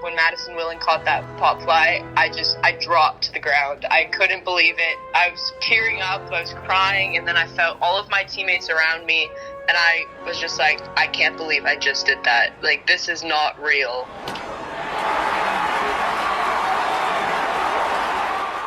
when Madison Willing caught that pop fly, I dropped to the ground. I couldn't believe it. I was tearing up, I was crying, and then I felt all of my teammates around me, and I was just like, I can't believe I just did that. Like, this is not real.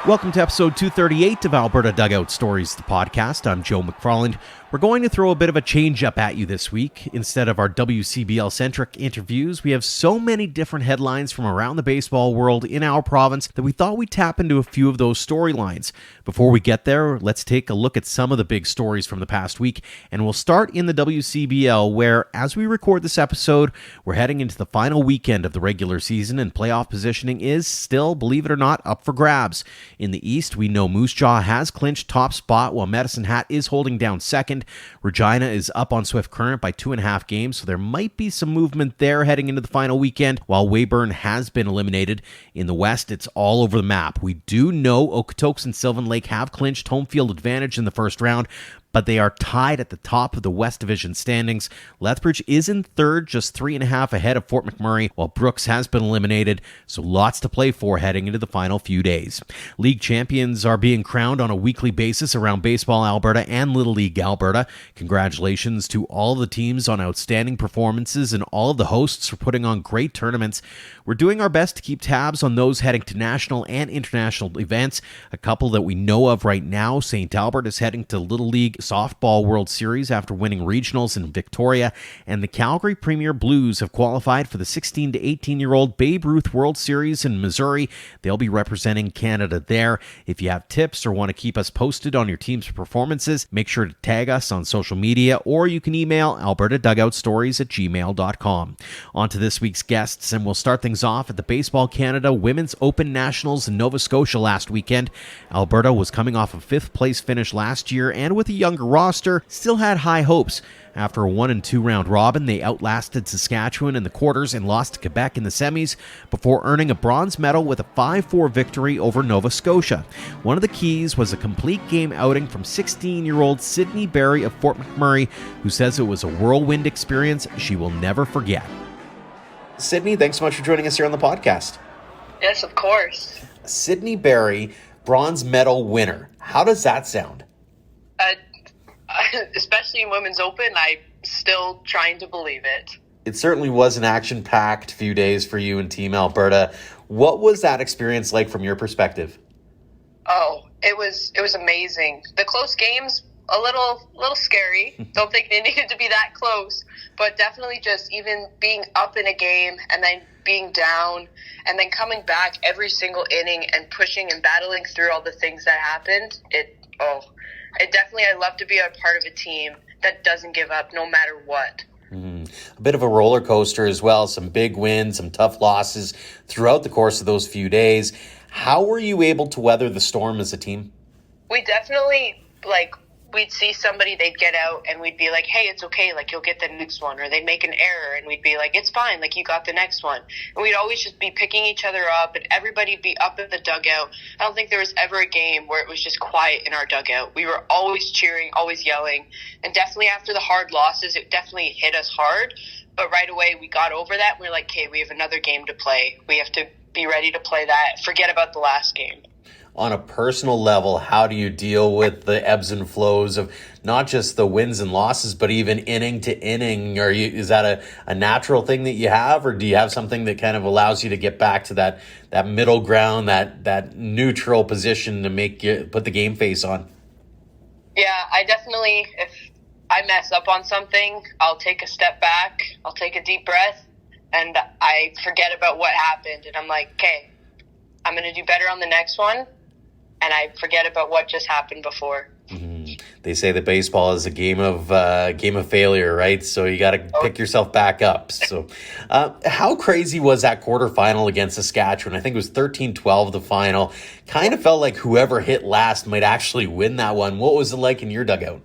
Welcome to episode 238 of Alberta Dugout Stories, the podcast. I'm Joe McFarland. We're going to throw a bit of a change-up at you this week. Instead of our WCBL-centric interviews, we have so many different headlines from around the baseball world in our province that we thought we'd tap into a few of those storylines. Before we get there, let's take a look at some of the big stories from the past week, and we'll start in the WCBL, where, as we record this episode, we're heading into the final weekend of the regular season, and playoff positioning is still, believe it or not, up for grabs. In the East, we know Moose Jaw has clinched top spot, while Medicine Hat is holding down second. Regina is up on Swift Current by 2.5 games, so there might be some movement there heading into the final weekend, while Weyburn has been eliminated. In the West, it's all over the map. We do know Okotoks and Sylvan Lake have clinched home field advantage in the first round, but they are tied at the top of the West Division standings. Lethbridge is in third, just 3.5 ahead of Fort McMurray, while Brooks has been eliminated, so lots to play for heading into the final few days. League champions are being crowned on a weekly basis around Baseball Alberta and Little League Alberta. Congratulations to all the teams on outstanding performances and all of the hosts for putting on great tournaments. We're doing our best to keep tabs on those heading to national and international events. A couple that we know of right now: St. Albert is heading to Little League Softball World Series after winning regionals in Victoria, and the Calgary Premier Blues have qualified for the 16 to 18-year-old Babe Ruth World Series in Missouri. They'll be representing Canada there. If you have tips or want to keep us posted on your team's performances, make sure to tag us on social media, or you can email albertadugoutstories@gmail.com. On to this week's guests, and we'll start things off at the Baseball Canada Women's Open Nationals in Nova Scotia last weekend. Alberta was coming off a 5th place finish last year, and with a younger roster, still had high hopes. After a 1-2 round robin, they outlasted Saskatchewan in the quarters and lost to Quebec in the semis before earning a bronze medal with a 5-4 victory over Nova Scotia. One of the keys was a complete game outing from 16-year-old Sydney Berry of Fort McMurray, who says it was a whirlwind experience she will never forget. Sydney, thanks so much for joining us here on the podcast. Yes, of course. Sydney Berry, bronze medal winner. How does that sound? Especially in Women's Open, I'm still trying to believe it. It certainly was an action-packed few days for you and Team Alberta. What was that experience like from your perspective? Oh, it was amazing. The close games, a little scary. Don't think they needed to be that close, but definitely just even being up in a game and then being down and then coming back every single inning and pushing and battling through all the things that happened. I love to be a part of a team that doesn't give up no matter what. A bit of a roller coaster as well. Some big wins, some tough losses throughout the course of those few days. How were you able to weather the storm as a team? We definitely, we'd see somebody, they'd get out, and we'd be like, hey, it's okay, you'll get the next one. Or they'd make an error, and we'd be like, it's fine, you got the next one. And we'd always just be picking each other up, and everybody'd be up in the dugout. I don't think there was ever a game where it was just quiet in our dugout. We were always cheering, always yelling. And definitely after the hard losses, it definitely hit us hard. But right away, we got over that, and we were like, okay, we have another game to play. We have to be ready to play that. Forget about the last game. On a personal level, how do you deal with the ebbs and flows of not just the wins and losses, but even inning to inning? Is that a natural thing that you have, or do you have something that kind of allows you to get back to that middle ground, that neutral position to put the game face on? Yeah, I definitely, if I mess up on something, I'll take a step back, I'll take a deep breath, and I forget about what happened, and I'm like, okay, I'm going to do better on the next one. And I forget about what just happened before. Mm-hmm. They say that baseball is a game of failure, right? So you got to pick yourself back up. So how crazy was that quarterfinal against Saskatchewan? I think it was 13-12 the final. Kind of felt like whoever hit last might actually win that one. What was it like in your dugout?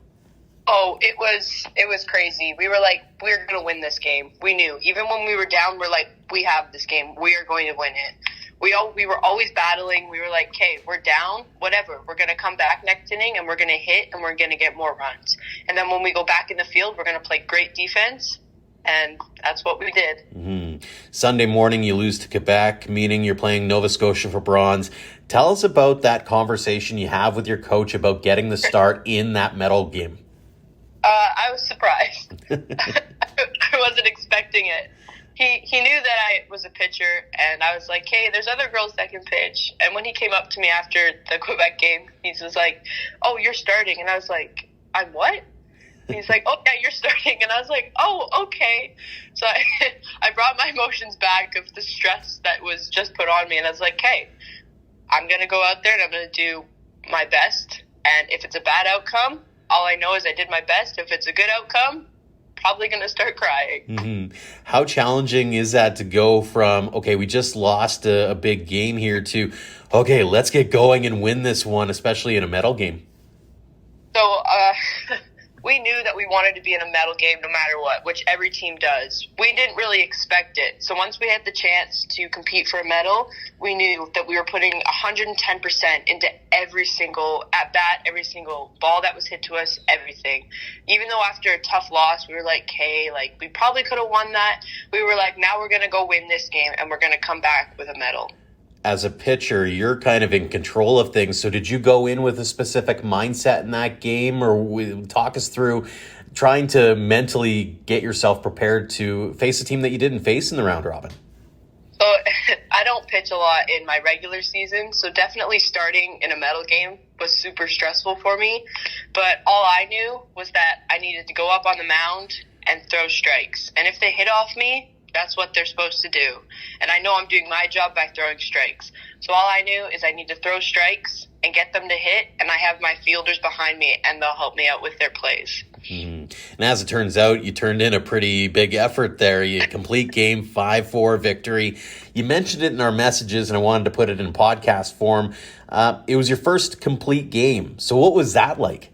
Oh, it was crazy. We were like, we're going to win this game. We knew. Even when we were down, we're like, we have this game. We are going to win it. We were always battling. We were like, okay, we're down, whatever. We're going to come back next inning, and we're going to hit, and we're going to get more runs. And then when we go back in the field, we're going to play great defense, and that's what we did. Mm-hmm. Sunday morning, you lose to Quebec, meaning you're playing Nova Scotia for bronze. Tell us about that conversation you have with your coach about getting the start in that medal game. I was surprised. I wasn't expecting it. He knew that I was a pitcher, and I was like, hey, there's other girls that can pitch. And when he came up to me after the Quebec game, he was like, oh, you're starting. And I was like, I'm what? He's like, oh, yeah, you're starting. And I was like, oh, okay. So I brought my emotions back of the stress that was just put on me. And I was like, hey, I'm going to go out there and I'm going to do my best. And if it's a bad outcome, all I know is I did my best. If it's a good outcome, probably going to start crying. Mm-hmm. How challenging is that to go from, okay, we just lost a big game here to, okay, let's get going and win this one, especially in a medal game? So we knew that we wanted to be in a medal game no matter what, which every team does. We didn't really expect it. So once we had the chance to compete for a medal, we knew that we were putting 110% into every single at-bat, every single ball that was hit to us, everything. Even though after a tough loss, we were like, hey, like, we probably could have won that. We were like, now we're going to go win this game, and we're going to come back with a medal. As a pitcher, you're kind of in control of things. So did you go in with a specific mindset in that game, or talk us through trying to mentally get yourself prepared to face a team that you didn't face in the round robin? So I don't pitch a lot in my regular season, so definitely starting in a medal game was super stressful for me. But all I knew was that I needed to go up on the mound and throw strikes. And if they hit off me, that's what they're supposed to do. And I know I'm doing my job by throwing strikes. So all I knew is I need to throw strikes and get them to hit, and I have my fielders behind me, and they'll help me out with their plays. Mm-hmm. And as it turns out, you turned in a pretty big effort there. You complete game 5-4 victory. You mentioned it in our messages, and I wanted to put it in podcast form. It was your first complete game. So what was that like?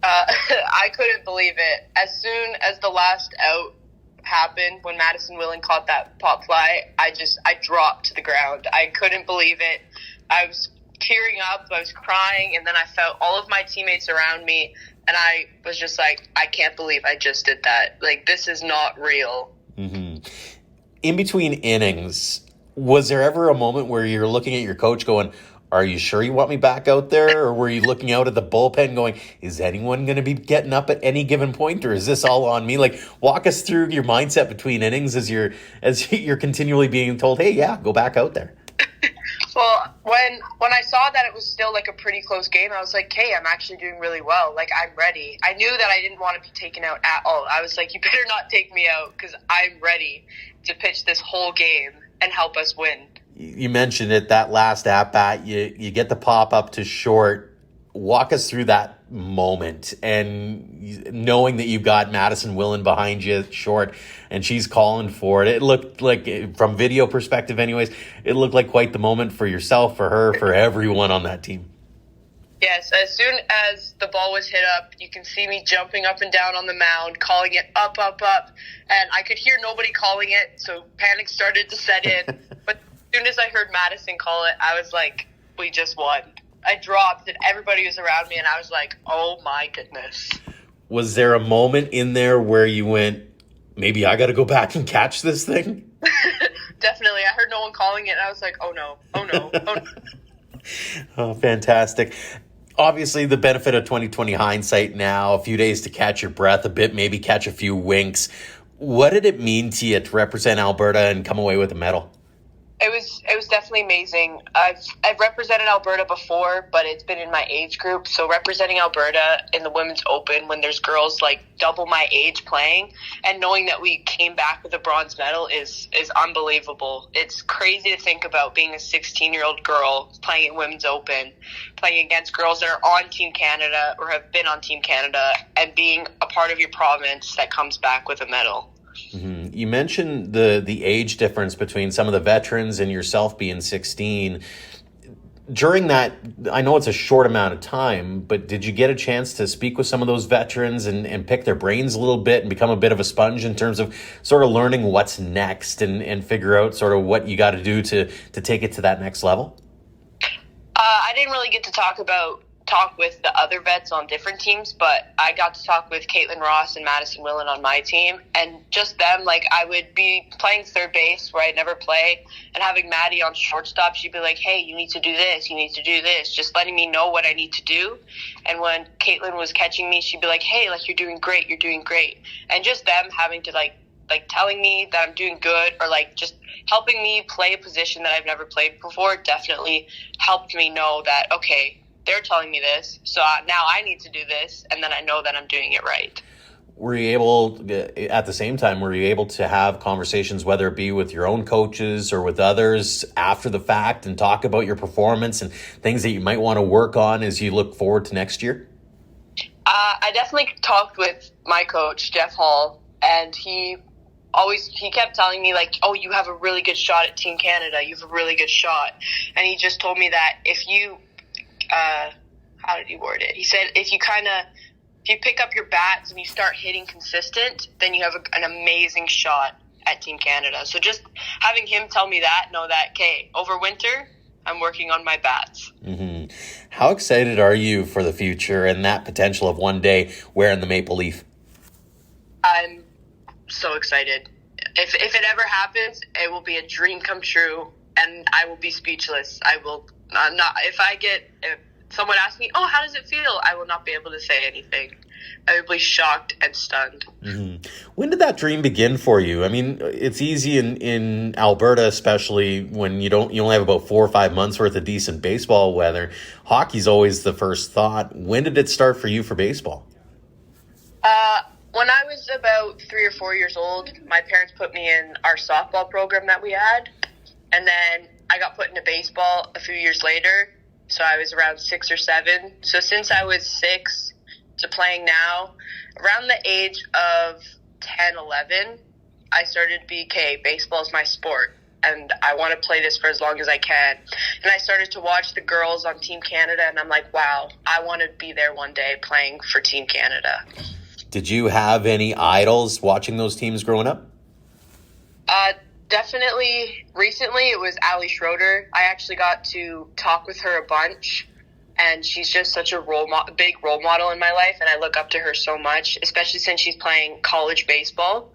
I couldn't believe it. As soon as the last out happened, when Madison Willen caught that pop fly, I dropped to the ground. I couldn't believe it. I was tearing up, I was crying, and then I felt all of my teammates around me, and I was just like, I can't believe I just did that. Like, this is not real. Mm-hmm. In between innings, was there ever a moment where you're looking at your coach going, are you sure you want me back out there? Or were you looking out at the bullpen going, is anyone going to be getting up at any given point, or is this all on me? Like, walk us through your mindset between innings as you're continually being told, hey, yeah, go back out there. Well, when I saw that it was still like a pretty close game, I was like, hey, I'm actually doing really well. Like, I'm ready. I knew that I didn't want to be taken out at all. I was like, you better not take me out, because I'm ready to pitch this whole game and help us win. You mentioned it, that last at-bat, you get the pop up to short. Walk us through that moment, and knowing that you've got Madison Willen behind you at short and she's calling for it. It looked like, from video perspective anyways, it looked like quite the moment for yourself, for her, for everyone on that team. Yes, as soon as the ball was hit up, you can see me jumping up and down on the mound, calling it up, up, up, and I could hear nobody calling it, so panic started to set in. But as soon as I heard Madison call it, I was like, we just won. I dropped, and everybody was around me, and I was like, oh my goodness. Was there a moment in there where you went, maybe I got to go back and catch this thing? Definitely. I heard no one calling it, and I was like, oh no, oh no, oh no. Oh, fantastic. Obviously, the benefit of 2020 hindsight now, a few days to catch your breath a bit, maybe catch a few winks. What did it mean to you to represent Alberta and come away with a medal? It was definitely amazing. I've represented Alberta before, but it's been in my age group. So representing Alberta in the Women's Open when there's girls like double my age playing, and knowing that we came back with a bronze medal is unbelievable. It's crazy to think about being a 16-year-old girl playing in Women's Open, playing against girls that are on Team Canada or have been on Team Canada, and being a part of your province that comes back with a medal. Mm-hmm. You mentioned the age difference between some of the veterans and yourself being 16. During that, I know it's a short amount of time, but did you get a chance to speak with some of those veterans and pick their brains a little bit and become a bit of a sponge in terms of sort of learning what's next and figure out sort of what you got to do to take it to that next level? I didn't really get to talk talk with the other vets on different teams, but I got to talk with Caitlin Ross and Madison Willen on my team, and just them, like, I would be playing third base where I'd never play, and having Maddie on shortstop, she'd be like, hey, you need to do this, you need to do this, just letting me know what I need to do. And when Caitlin was catching me, she'd be like, hey, like, you're doing great, and just them having to like telling me that I'm doing good, or like just helping me play a position that I've never played before definitely helped me know that, okay, they're telling me this, so now I need to do this, and then I know that I'm doing it right. Were you able, at the same time, to have conversations, whether it be with your own coaches or with others after the fact, and talk about your performance and things that you might want to work on as you look forward to next year? I definitely talked with my coach, Jeff Hall, and he kept telling me, like, oh, you have a really good shot at Team Canada. You have a really good shot. And he just told me that if you, how did he word it? He said, if you pick up your bats and you start hitting consistent, then you have an amazing shot at Team Canada. So just having him tell me that, know that, okay, over winter, I'm working on my bats. Mm-hmm. How excited are you for the future and that potential of one day wearing the maple leaf? I'm so excited. If it ever happens, it will be a dream come true, and I will be speechless. I will not. If someone asks me, "Oh, how does it feel?" I will not be able to say anything. I will be shocked and stunned. Mm-hmm. When did that dream begin for you? I mean, it's easy in Alberta, especially when you only have about 4 or 5 months worth of decent baseball weather. Hockey's always the first thought. When did it start for you for baseball? When I was about 3 or 4 years old, my parents put me in our softball program that we had, and then I got put into baseball a few years later, so I was around 6 or 7. So since I was 6 to playing now, around the age of 10, 11, I started to be, okay, baseball's my sport, and I want to play this for as long as I can. And I started to watch the girls on Team Canada, and I'm like, wow, I want to be there one day playing for Team Canada. Did you have any idols watching those teams growing up? Definitely. Recently, it was Ali Schroeder. I actually got to talk with her a bunch, and she's just such a big role model in my life, and I look up to her so much, especially since she's playing college baseball,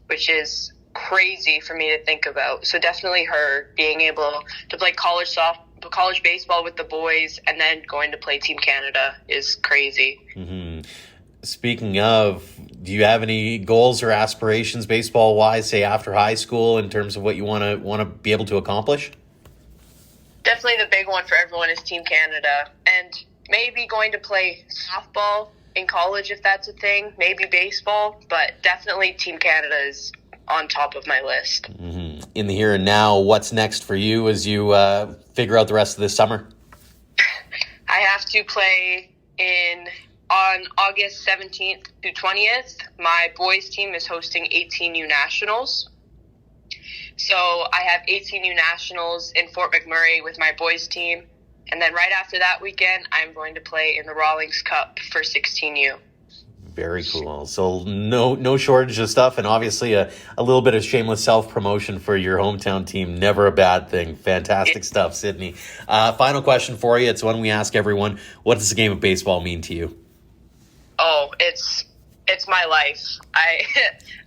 which is crazy for me to think about. So definitely her being able to play college baseball with the boys and then going to play Team Canada is crazy. Mm-hmm. Speaking of, do you have any goals or aspirations baseball-wise, say after high school, in terms of what you want to be able to accomplish? Definitely the big one for everyone is Team Canada, and maybe going to play softball in college if that's a thing, maybe baseball, but definitely Team Canada is on top of my list. Mm-hmm. In the here and now, what's next for you as you figure out the rest of this summer? I have to play on August 17th to 20th, my boys team is hosting 18U Nationals. So I have 18U Nationals in Fort McMurray with my boys team. And then right after that weekend, I'm going to play in the Rawlings Cup for 16U. Very cool. So no shortage of stuff, and obviously a little bit of shameless self-promotion for your hometown team. Never a bad thing. Fantastic stuff, Sydney. Final question for you. It's one we ask everyone. What does the game of baseball mean to you? Oh, it's my life.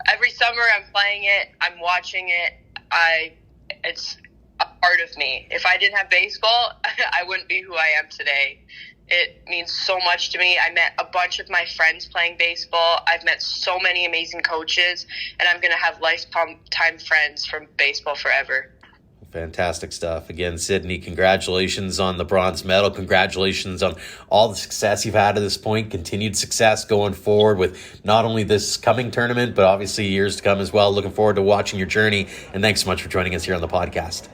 Every summer I'm playing it, I'm watching it. It's a part of me. If I didn't have baseball, I wouldn't be who I am today. It means so much to me. I met a bunch of my friends playing baseball. I've met so many amazing coaches, and I'm going to have lifetime friends from baseball forever. Fantastic stuff. Again, Sydney, congratulations on the bronze medal. Congratulations on all the success you've had to this point. Continued success going forward with not only this coming tournament, but obviously years to come as well. Looking forward to watching your journey. And thanks so much for joining us here on the podcast.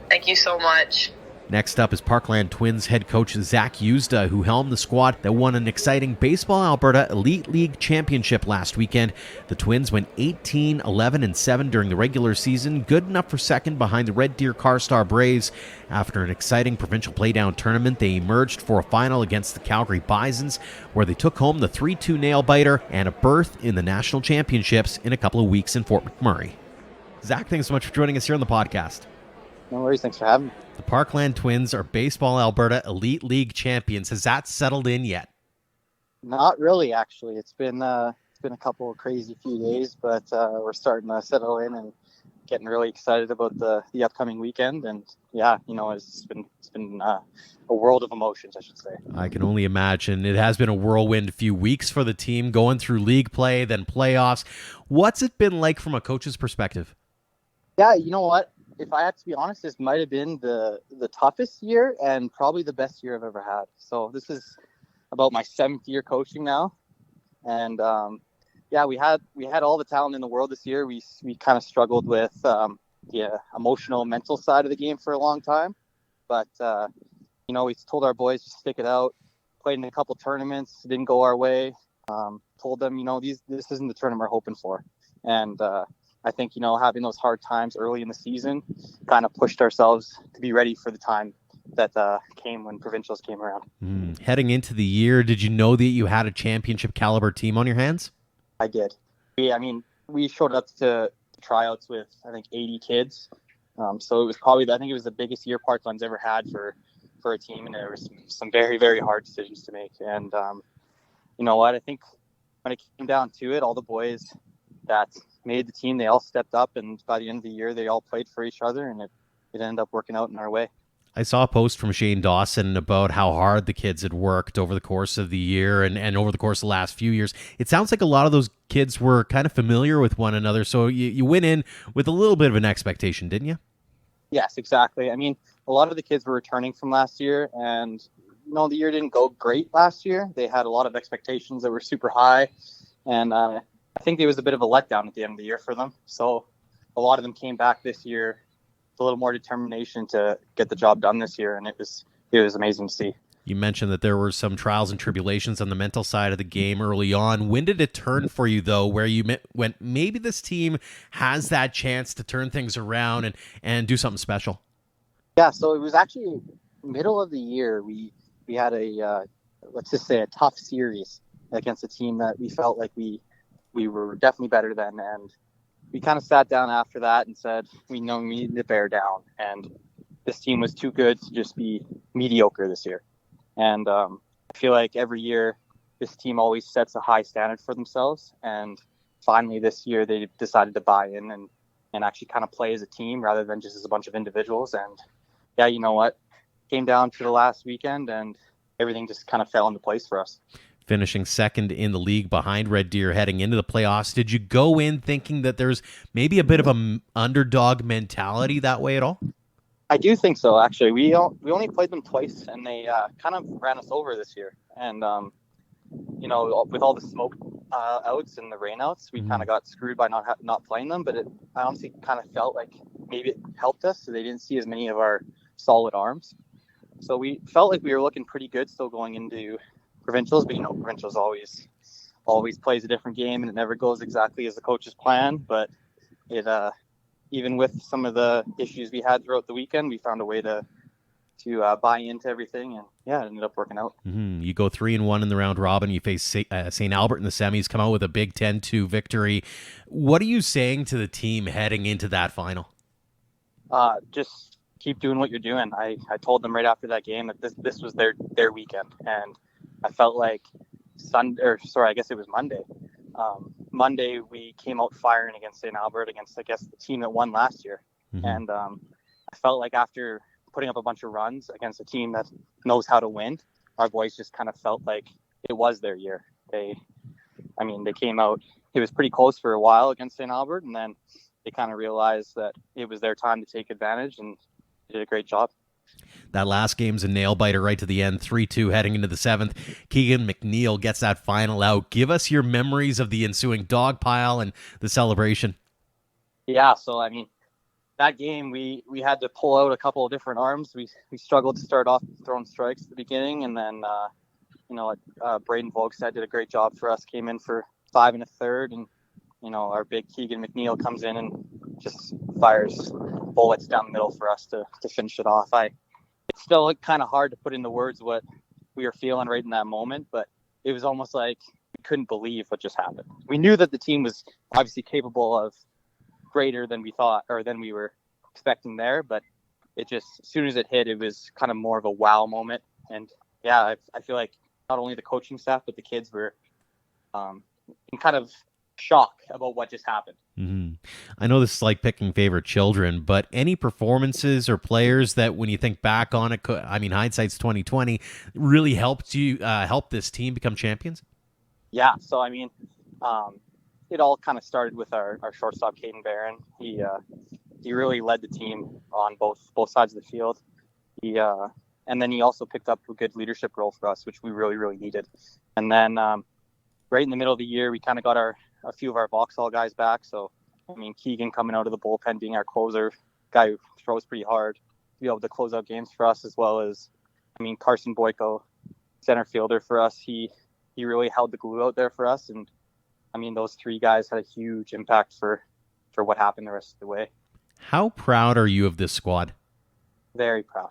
Thank you so much. Next up is Parkland Twins head coach Zach Yuzda, who helmed the squad that won an exciting Baseball Alberta Elite League championship last weekend. The Twins went 18, 11, and 7 during the regular season, good enough for second behind the Red Deer Carstar Braves. After an exciting provincial playdown tournament, they emerged for a final against the Calgary Bisons, where they took home the 3-2 nail-biter and a berth in the national championships in a couple of weeks in Fort McMurray. Zach, thanks so much for joining us here on the podcast. No worries. Thanks for having me. The Parkland Twins are Baseball Alberta Elite League champions. Has that settled in yet? Not really, actually. It's been a couple of crazy few days, but we're starting to settle in and getting really excited about the upcoming weekend. And yeah, it's been a world of emotions, I should say. I can only imagine. It has been a whirlwind few weeks for the team, going through league play, then playoffs. What's it been like from a coach's perspective? Yeah, you know what? If I had to be honest, this might have been the toughest year and probably the best year I've ever had. So this is about my 7th year coaching now, and yeah, we had all the talent in the world this year. We kind of struggled with the emotional, mental side of the game for a long time, but we told our boys to stick it out. Played in a couple tournaments, didn't go our way. Told them, this isn't the tournament we're hoping for, and I think having those hard times early in the season kind of pushed ourselves to be ready for the time that came when provincials came around. Heading into the year, did you know that you had a championship caliber team on your hands? I did. We showed up to tryouts with, I think, 80 kids. So it was I think it was the biggest year Parkland's ever had for a team, and there was some very, very hard decisions to make. And you know what? I think when it came down to it, all the boys that made the team, they all stepped up, and by the end of the year, they all played for each other, and it ended up working out in our way. I saw a post from Shane Dawson about how hard the kids had worked over the course of the year and over the course of the last few years. It sounds like a lot of those kids were kind of familiar with one another, so you went in with a little bit of an expectation, didn't you? Yes, exactly. I mean, a lot of the kids were returning from last year, and the year didn't go great last year. They had a lot of expectations that were super high, and I think there was a bit of a letdown at the end of the year for them. So a lot of them came back this year with a little more determination to get the job done this year, and it was amazing to see. You mentioned that there were some trials and tribulations on the mental side of the game early on. When did it turn for you, though, where you went, maybe this team has that chance to turn things around and do something special? Yeah, so it was actually middle of the year. We had let's just say a tough series against a team that we felt like we were definitely better than, and we kind of sat down after that and said, we need to bear down, and this team was too good to just be mediocre this year. And I feel like every year this team always sets a high standard for themselves, and finally this year they decided to buy in and actually kind of play as a team rather than just as a bunch of individuals. And yeah, you know what? Came down to the last weekend and everything just kind of fell into place for us. Finishing second in the league behind Red Deer heading into the playoffs. Did you go in thinking that there's maybe a bit of an underdog mentality that way at all? I do think so, actually. We only played them twice, and they kind of ran us over this year. And, with all the smoke outs and the rainouts, we kind of got screwed by not playing them. But I honestly kind of felt like maybe it helped us, so they didn't see as many of our solid arms. So we felt like we were looking pretty good still going into provincials, but provincials always plays a different game, and it never goes exactly as the coach's plan. But it even with some of the issues we had throughout the weekend, we found a way to buy into everything, and yeah, it ended up working out. You go 3-1 in the round robin. You face St. Albert in the semis, come out with a big 10-2 victory. What are you saying to the team heading into that final? Just keep doing what you're doing. I told them right after that game that this was their weekend, and I felt like I guess it was Monday. Monday we came out firing against St. Albert, against I guess the team that won last year, and I felt like after putting up a bunch of runs against a team that knows how to win, our boys just kind of felt like it was their year. They came out. It was pretty close for a while against St. Albert, and then they kind of realized that it was their time to take advantage, and they did a great job. That last game's a nail-biter right to the end, 3-2 heading into the 7th. Keegan McNeil gets that final out. Give us your memories of the ensuing dog pile and the celebration. Yeah, so, that game, we had to pull out a couple of different arms. We struggled to start off throwing strikes at the beginning, and then, Braden Vogstad did a great job for us, came in for 5 1/3, and, our big Keegan McNeil comes in and just fires bullets down the middle for us to finish it off. It's still kind of hard to put into words what we were feeling right in that moment, but it was almost like we couldn't believe what just happened. We knew that the team was obviously capable of greater than we thought or than we were expecting there, but it just, as soon as it hit, it was kind of more of a wow moment. And yeah, I feel like not only the coaching staff, but the kids were in kind of shock about what just happened. Mm-hmm. I know this is like picking favorite children, but any performances or players that, when you think back on it, I mean, hindsight's 2020, really helped you help this team become champions? Yeah, so I mean, it all kind of started with our shortstop, Caden Barron. He really led the team on both sides of the field. And then he also picked up a good leadership role for us, which we really, really needed. And then right in the middle of the year, we kind of got a few of our Vauxhall guys back. So, I mean, Keegan coming out of the bullpen, being our closer, guy who throws pretty hard, to be able to close out games for us, as well as, I mean, Carson Boyko, center fielder for us. He really held the glue out there for us. And, I mean, those three guys had a huge impact for what happened the rest of the way. How proud are you of this squad? Very proud.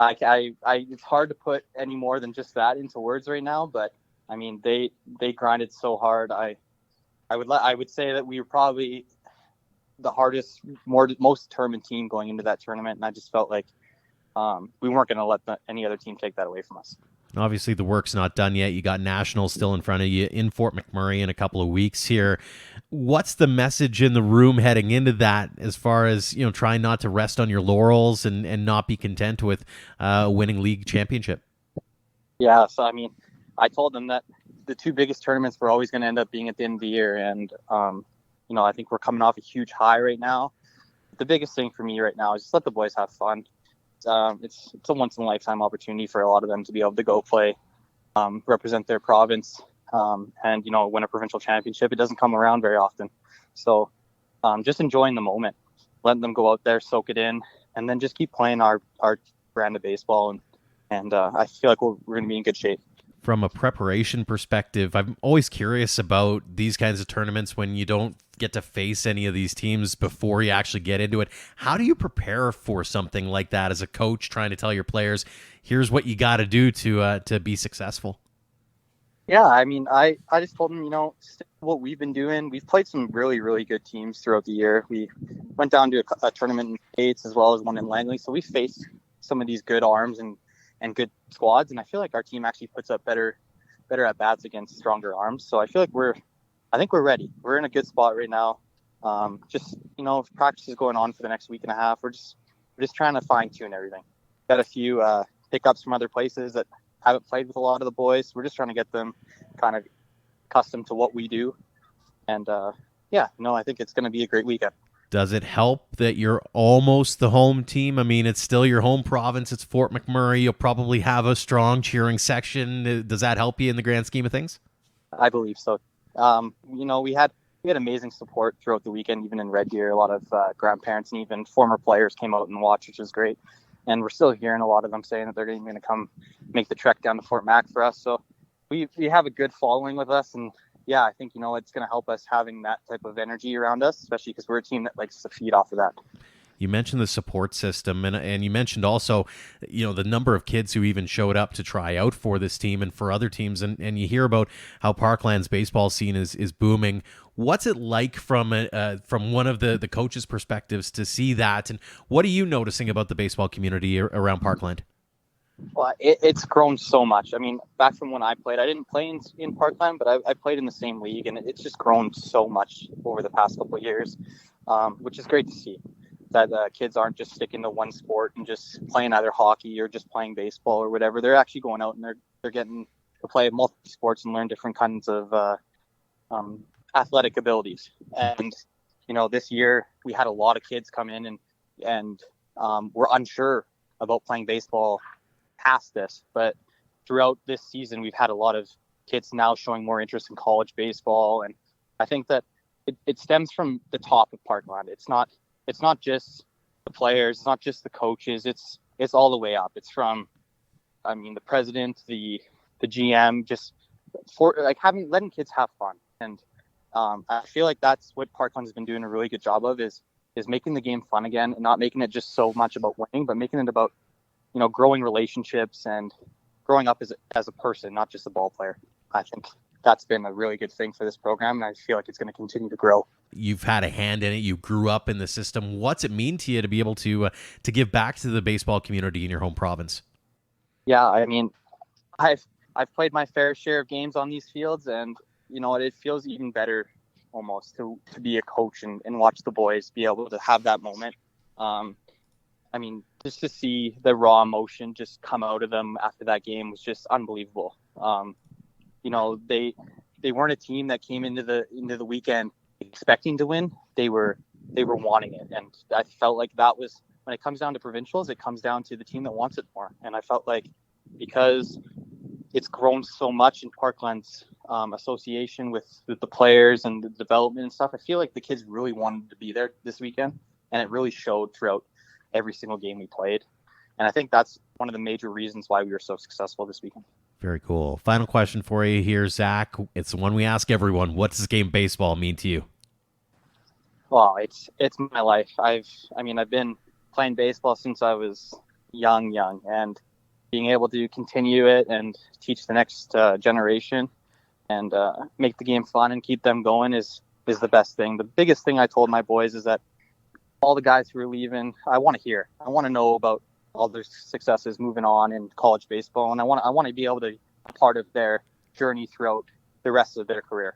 It's hard to put any more than just that into words right now, but I mean, they grinded so hard. I would say that we were probably the hardest, most determined team going into that tournament, and I just felt like we weren't going to let any other team take that away from us. Obviously, the work's not done yet. You got Nationals still in front of you in Fort McMurray in a couple of weeks here. What's the message in the room heading into that, as far as, you know, trying not to rest on your laurels and not be content with winning league championship? Yeah, so I mean, I told them that the two biggest tournaments were always going to end up being at the end of the year, and you know, I think we're coming off a huge high right now. The biggest thing for me right now is just let the boys have fun. It's a once in a lifetime opportunity for a lot of them to be able to go play, represent their province, and, you know, win a provincial championship. It doesn't come around very often. So just enjoying the moment, letting them go out there, soak it in, and then just keep playing our brand of baseball. And I feel like we're going to be in good shape. From a preparation perspective, I'm always curious about these kinds of tournaments when you don't get to face any of these teams before you actually get into it. How do you prepare for something like that as a coach, trying to tell your players, here's what you got to do to be successful? Yeah, I mean, I just told them, you know, what we've been doing. We've played some really, really good teams throughout the year. We went down to a tournament in States as well as one in Langley. So we faced some of these good arms and good squads, and I feel like our team actually puts up better at bats against stronger arms. So I feel like we're ready. We're in a good spot right now. Just, you know, practice is going on for the next week and a half. We're just trying to fine tune everything. Got a few pickups from other places that haven't played with a lot of the boys. We're just trying to get them kind of accustomed to what we do. And I think it's going to be a great weekend. Does it help that you're almost the home team? I mean, it's still your home province. It's Fort McMurray. You'll probably have a strong cheering section. Does that help you in the grand scheme of things? I believe so. You know, we had amazing support throughout the weekend, even in Red Deer. A lot of grandparents and even former players came out and watched, which was great. And we're still hearing a lot of them saying that they're even going to come make the trek down to Fort Mac for us. So we have a good following with us, and yeah, I think, you know, it's going to help us having that type of energy around us, especially because we're a team that likes to feed off of that. You mentioned the support system, and you mentioned also, you know, the number of kids who even showed up to try out for this team and for other teams, and you hear about how Parkland's baseball scene is booming. What's it like from one of the coaches' perspectives to see that, and what are you noticing about the baseball community around Parkland? Well, it's grown so much. I mean, back from when I played, I didn't play in Parkland, but I played in the same league, and it's just grown so much over the past couple of years, which is great to see. That kids aren't just sticking to one sport and just playing either hockey or just playing baseball or whatever. They're actually going out and they're getting to play multiple sports and learn different kinds of athletic abilities. And, you know, this year we had a lot of kids come in and were unsure about playing baseball past this, but throughout this season we've had a lot of kids now showing more interest in college baseball, and I think that it stems from the top of Parkland. It's not just the players, it's not just the coaches, it's all the way up. It's from, I mean, the president, the GM, just for like letting kids have fun. And I feel like that's what Parkland has been doing a really good job of, is making the game fun again, and not making it just so much about winning, but making it about, you know, growing relationships and growing up as a person, not just a ball player. I think that's been a really good thing for this program, and I feel like it's going to continue to grow. You've had a hand in it. You grew up in the system. What's it mean to you to be able to give back to the baseball community in your home province? Yeah, I mean, I've played my fair share of games on these fields, and it feels even better almost to be a coach and watch the boys be able to have that moment. I mean, just to see the raw emotion just come out of them after that game was just unbelievable. They weren't a team that came into the weekend expecting to win. They were wanting it, and I felt like that was, when it comes down to provincials, it comes down to the team that wants it more. And I felt like, because it's grown so much in Parkland's association with the players and the development and stuff, I feel like the kids really wanted to be there this weekend, and it really showed throughout every single game we played. And I think that's one of the major reasons why we were so successful this weekend. Very cool. Final question for you here, Zach. It's the one we ask everyone. What does this game of baseball mean to you? Well, it's my life. I've been playing baseball since I was young, and being able to continue it and teach the next generation and make the game fun and keep them going is the best thing. The biggest thing I told my boys is that all the guys who are leaving, I want to hear. I want to know about all their successes moving on in college baseball, and I want to be able to be a part of their journey throughout the rest of their career.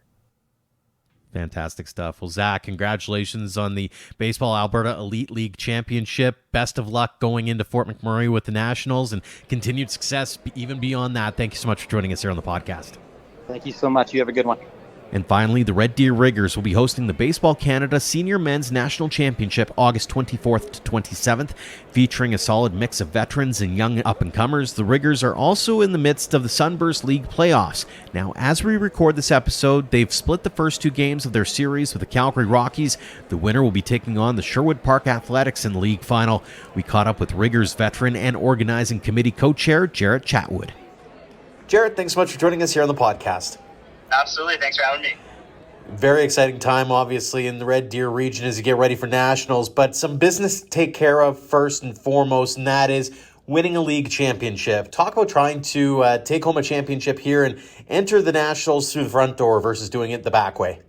Fantastic stuff. Well, Zach, congratulations on the Baseball Alberta Elite League Championship. Best of luck going into Fort McMurray with the Nationals, and continued success even beyond that. Thank you so much for joining us here on the podcast. Thank you so much. You have a good one. And finally, the Red Deer Riggers will be hosting the Baseball Canada Senior Men's National Championship August 24th to 27th, featuring a solid mix of veterans and young up-and-comers. The Riggers are also in the midst of the Sunburst League playoffs. Now, as we record this episode, they've split the first two games of their series with the Calgary Rockies. The winner will be taking on the Sherwood Park Athletics in the league final. We caught up with Riggers veteran and organizing committee co-chair Jaret Chatwood. Jaret, thanks so much for joining us here on the podcast. Absolutely. Thanks for having me. Very exciting time, obviously, in the Red Deer region as you get ready for Nationals, but some business to take care of first and foremost, and that is winning a league championship. Talk about trying to take home a championship here and enter the Nationals through the front door versus doing it the back way.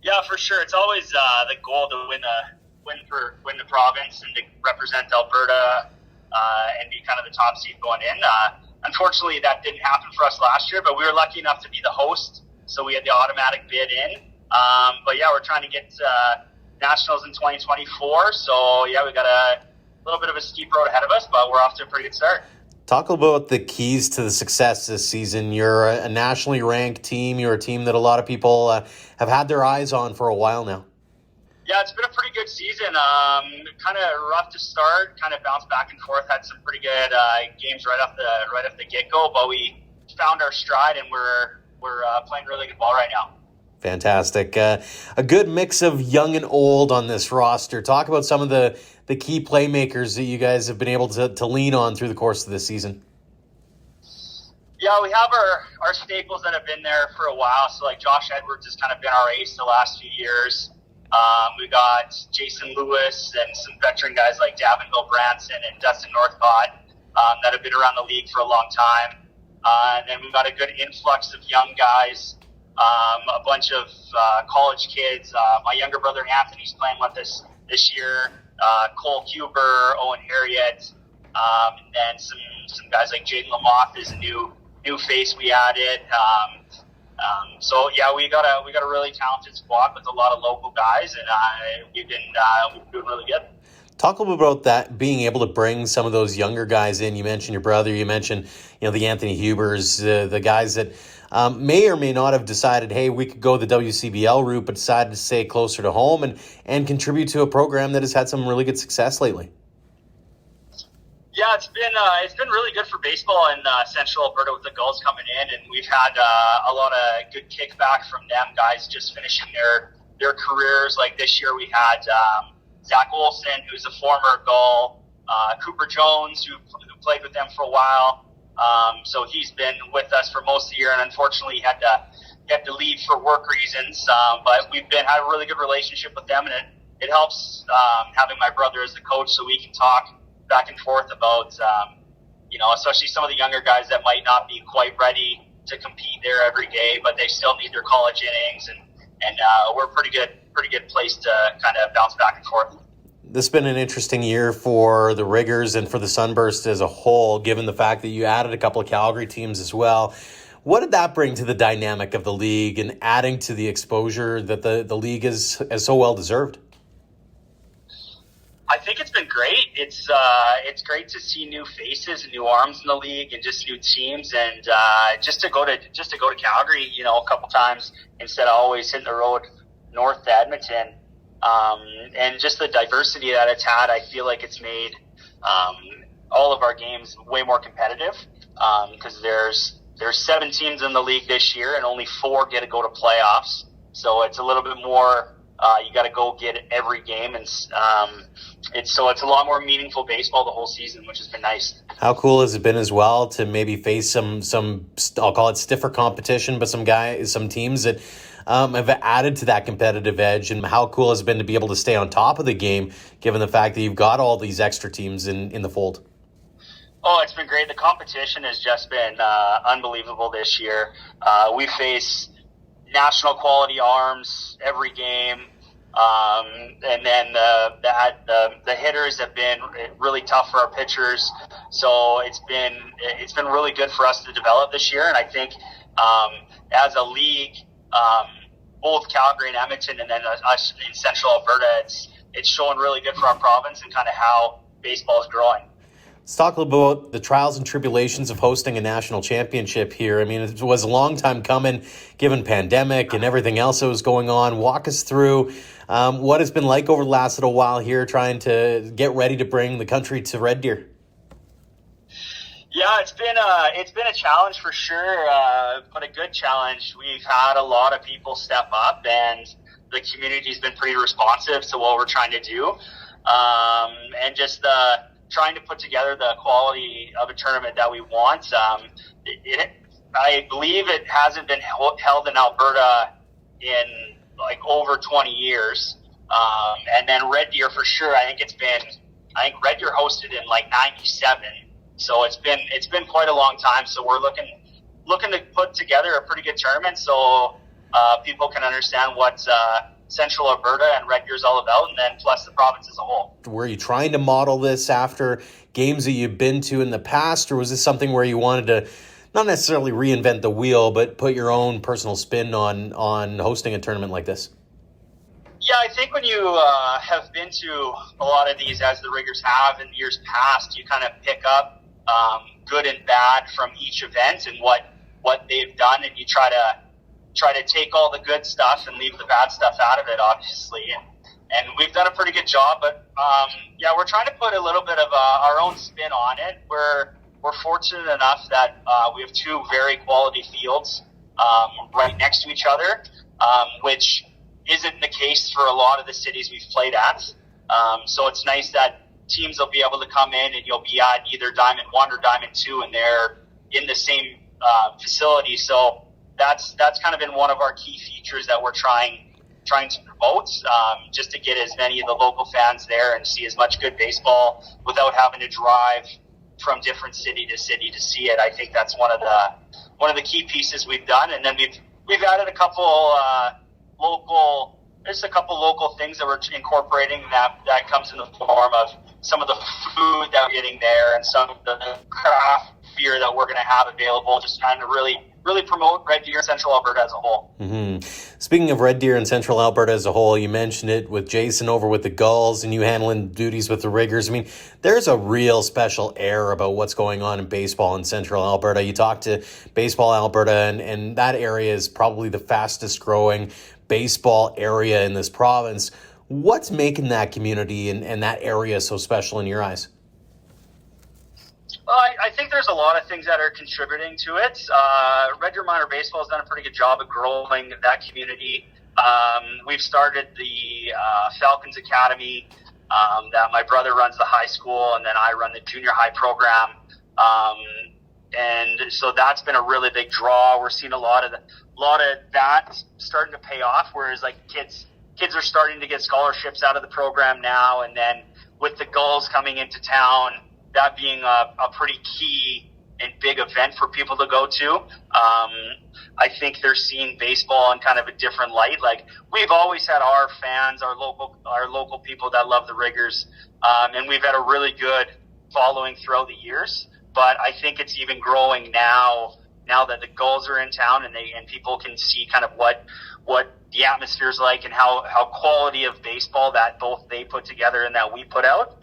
Yeah, for sure. It's always the goal to win the province and to represent Alberta and be kind of the top seed going in. Unfortunately, that didn't happen for us last year, but we were lucky enough to be the host, so we had the automatic bid in. But yeah, we're trying to get Nationals in 2024, so yeah, we got a little bit of a steep road ahead of us, but we're off to a pretty good start. Talk about the keys to the success this season. You're a nationally ranked team. You're a team that a lot of people have had their eyes on for a while now. Yeah, it's been a pretty good season. Kind of rough to start, kind of bounced back and forth. Had some pretty good games right off the get-go, but we found our stride and we're playing really good ball right now. Fantastic. A good mix of young and old on this roster. Talk about some of the key playmakers that you guys have been able to lean on through the course of this season. Yeah, we have our staples that have been there for a while. So like Josh Edwards has kind of been our ace the last few years. We got Jason Lewis and some veteran guys like Davinville Branson and Dustin Northcott that have been around the league for a long time. And then we've got a good influx of young guys, a bunch of college kids. My younger brother Anthony's playing with us this year. Cole Huber, Owen Harriet, and then some guys like Jaden Lamoth is a new face we added. So yeah, we got a really talented squad with a lot of local guys, and we've been doing really good. Talk a little bit about that, being able to bring some of those younger guys in. You mentioned your brother. You mentioned the Anthony Hubers, the guys that may or may not have decided, hey, we could go the WCBL route, but decided to stay closer to home and contribute to a program that has had some really good success lately. Yeah, it's been really good for baseball in Central Alberta with the Gulls coming in, and we've had a lot of good kickback from them guys just finishing their careers. Like this year, we had Zach Olson, who's a former Gull, Cooper Jones, who played with them for a while. So he's been with us for most of the year, and unfortunately, he had to leave for work reasons. But we've had a really good relationship with them, and it helps having my brother as the coach, so we can talk back and forth about, especially some of the younger guys that might not be quite ready to compete there every day, but they still need their college innings, and we're a pretty good place to kind of bounce back and forth. This has been an interesting year for the Riggers and for the Sunburst as a whole, given the fact that you added a couple of Calgary teams as well. What did that bring to the dynamic of the league and adding to the exposure that the league is so well deserved? I think it's been great. It's great to see new faces and new arms in the league and just new teams, and just to go to Calgary, a couple times instead of always hitting the road north to Edmonton, and just the diversity that it's had. I feel like it's made all of our games way more competitive because there's 7 teams in the league this year, and only 4 get to go to playoffs. So it's a little bit more. You got to go get every game, and it's a lot more meaningful baseball the whole season, which has been nice. How cool has it been as well to maybe face some I'll call it stiffer competition, but some teams that have added to that competitive edge, and how cool has it been to be able to stay on top of the game, given the fact that you've got all these extra teams in the fold? Oh, it's been great. The competition has just been unbelievable this year. We face national quality arms every game, and then the hitters have been really tough for our pitchers. So it's been really good for us to develop this year. And I think as a league, both Calgary and Edmonton, and then us in Central Alberta, it's showing really good for our province and kind of how baseball is growing. Let's talk a little bit about the trials and tribulations of hosting a national championship here. I mean, it was a long time coming, given pandemic and everything else that was going on. Walk us through what it's been like over the last little while here, trying to get ready to bring the country to Red Deer. Yeah, it's been a challenge for sure, but a good challenge. We've had a lot of people step up, and the community's been pretty responsive to what we're trying to do, and just trying to put together the quality of a tournament that we want. I believe it hasn't been held in Alberta in like over 20 years. And then Red Deer for sure. I think Red Deer hosted in like 97. So it's been quite a long time. So we're looking to put together a pretty good tournament so people can understand what Central Alberta and Red Deer is all about, and then plus the province as a whole. Were you trying to model this after games that you've been to in the past, or was this something where you wanted to not necessarily reinvent the wheel, but put your own personal spin on hosting a tournament like this? Yeah, I think when you have been to a lot of these, as the Riggers have in years past, you kind of pick up good and bad from each event and what they've done, and you try to take all the good stuff and leave the bad stuff out of it, obviously. And we've done a pretty good job, but we're trying to put a little bit of our own spin on it. We're fortunate enough that we have 2 very quality fields right next to each other, which isn't the case for a lot of the cities we've played at. So it's nice that teams will be able to come in and you'll be at either Diamond 1 or Diamond 2, and they're in the same facility. So that's kind of been one of our key features that we're trying to promote, just to get as many of the local fans there and see as much good baseball without having to drive from different city to city to see it. I think that's one of the key pieces we've done, and then we've added a couple local things that we're incorporating that comes in the form of some of the food that we're getting there and some of the craft beer that we're going to have available, just trying to really promote Red Deer and Central Alberta as a whole. Mm-hmm. Speaking of Red Deer and Central Alberta as a whole, you mentioned it with Jason over with the Gulls and you handling duties with the Riggers. I mean, there's a real special air about what's going on in baseball in Central Alberta. You talk to Baseball Alberta, and that area is probably the fastest growing baseball area in this province. What's making that community and that area so special in your eyes? Well, I think there's a lot of things that are contributing to it. Red Deer Minor Baseball has done a pretty good job of growing that community. We've started the Falcons Academy that my brother runs the high school, and then I run the junior high program. And so that's been a really big draw. We're seeing a lot of that starting to pay off, whereas like kids are starting to get scholarships out of the program now, and then with the Gulls coming into town, that being a pretty key and big event for people to go to. I think they're seeing baseball in kind of a different light. Like, we've always had our fans, our local people that love the Riggers, and we've had a really good following throughout the years. But I think it's even growing now that the Gulls are in town, and people can see kind of what the atmosphere is like, and how quality of baseball that both they put together and that we put out.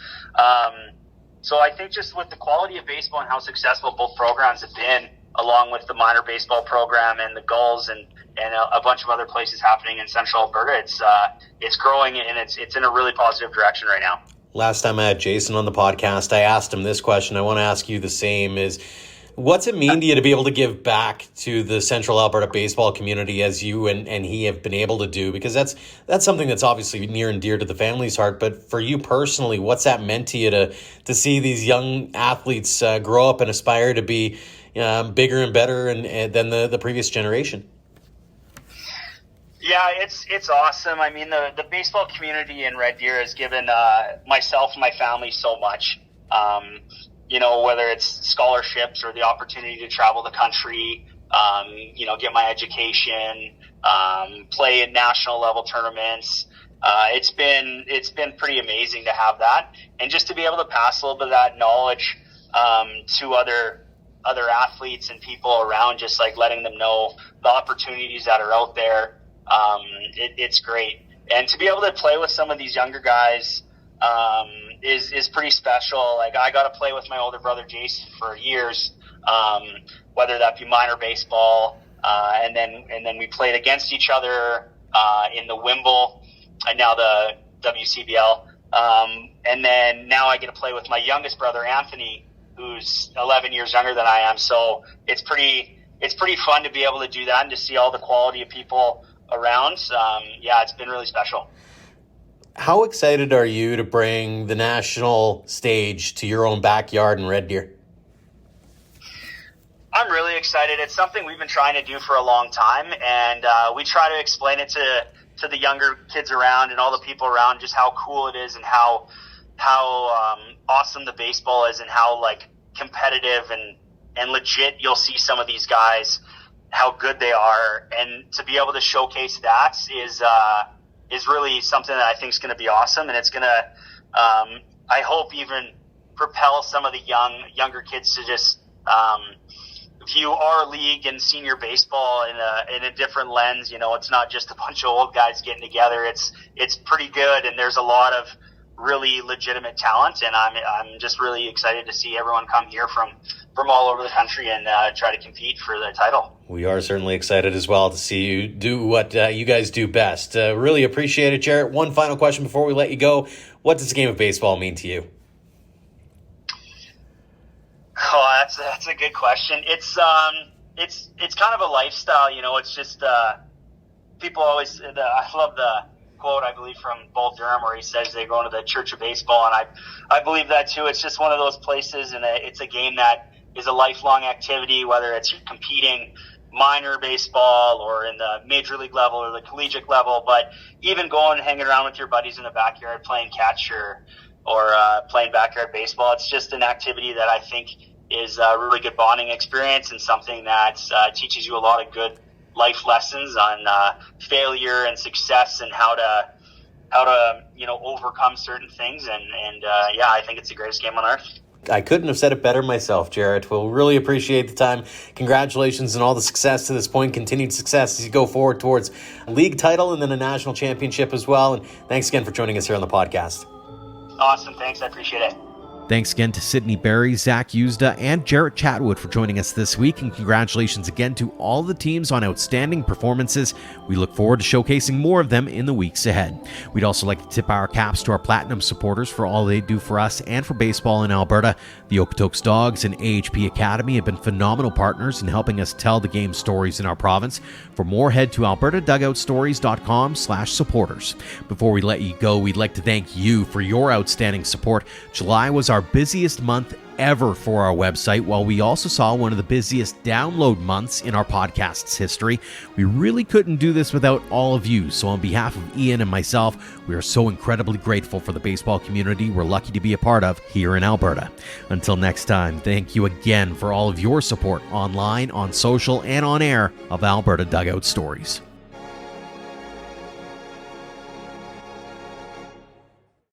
So I think just with the quality of baseball and how successful both programs have been, along with the minor baseball program and the Gulls and a bunch of other places happening in Central Alberta, it's growing, and it's in a really positive direction right now. Last time I had Jason on the podcast, I asked him this question. I want to ask you the same, is what's it mean to you to be able to give back to the Central Alberta baseball community as you and he have been able to do? Because that's something that's obviously near and dear to the family's heart. But for you personally, what's that meant to you to see these young athletes grow up and aspire to be bigger and better than the previous generation? Yeah, it's awesome. I mean, the baseball community in Red Deer has given myself and my family so much. Whether it's scholarships or the opportunity to travel the country, get my education, play in national level tournaments. It's been pretty amazing to have that, and just to be able to pass a little bit of that knowledge to other athletes and people around, just like letting them know the opportunities that are out there. It's great. And to be able to play with some of these younger guys is pretty special. Like, I got to play with my older brother Jason for years, whether that be minor baseball, and then we played against each other in the Wimble and now the WCBL. And then now I get to play with my youngest brother Anthony, who's 11 years younger than I am. So it's pretty fun to be able to do that and to see all the quality of people around. It's been really special. How excited are you to bring the national stage to your own backyard in Red Deer? I'm really excited. It's something we've been trying to do for a long time, and we try to explain it to the younger kids around and all the people around just how cool it is and how awesome the baseball is, and how like competitive and legit you'll see some of these guys, how good they are, and to be able to showcase that is really something that I think is going to be awesome, and it's going to, I hope, even propel some of the younger kids to just view our league and senior baseball in a different lens. It's not just a bunch of old guys getting together. It's pretty good, and there's a lot of really legitimate talent, and I'm just really excited to see everyone come here from all over the country and try to compete for the title. We are certainly excited as well to see you do what you guys do best. Really appreciate it, Jaret. One final question before we let you go. What does the game of baseball mean to you? Oh, that's a good question. It's kind of a lifestyle, It's just people always. I love the quote, I believe, from Bull Durham, where he says they go into the Church of Baseball, and I believe that too. It's just one of those places, and it's a game that is a lifelong activity, whether it's competing minor baseball or in the major league level or the collegiate level. But even going and hanging around with your buddies in the backyard playing catch or playing backyard baseball, it's just an activity that I think is a really good bonding experience, and something that teaches you a lot of good life lessons on failure and success, and how to overcome certain things. And I think it's the greatest game on earth. I couldn't have said it better myself, Jaret. We'll really appreciate the time. Congratulations on all the success to this point, continued success as you go forward towards a league title and then a national championship as well. And thanks again for joining us here on the podcast. Awesome. Thanks. I appreciate it. Thanks again to Sydney Berry, Zach Yuzda, and Jaret Chatwood for joining us this week, and congratulations again to all the teams on outstanding performances. We look forward to showcasing more of them in the weeks ahead. We'd also like to tip our caps to our Platinum supporters for all they do for us and for baseball in Alberta. The Okotoks Dogs and AHP Academy have been phenomenal partners in helping us tell the game stories in our province. For more, head to albertadugoutstories.com/supporters. Before we let you go, we'd like to thank you for your outstanding support. July was our our busiest month ever for our website, while we also saw one of the busiest download months in our podcast's history. We really couldn't do this without all of you, so on behalf of Ian and myself, we are so incredibly grateful for the baseball community we're lucky to be a part of here in Alberta. Until next time, thank you again for all of your support online, on social, and on air of Alberta Dugout Stories.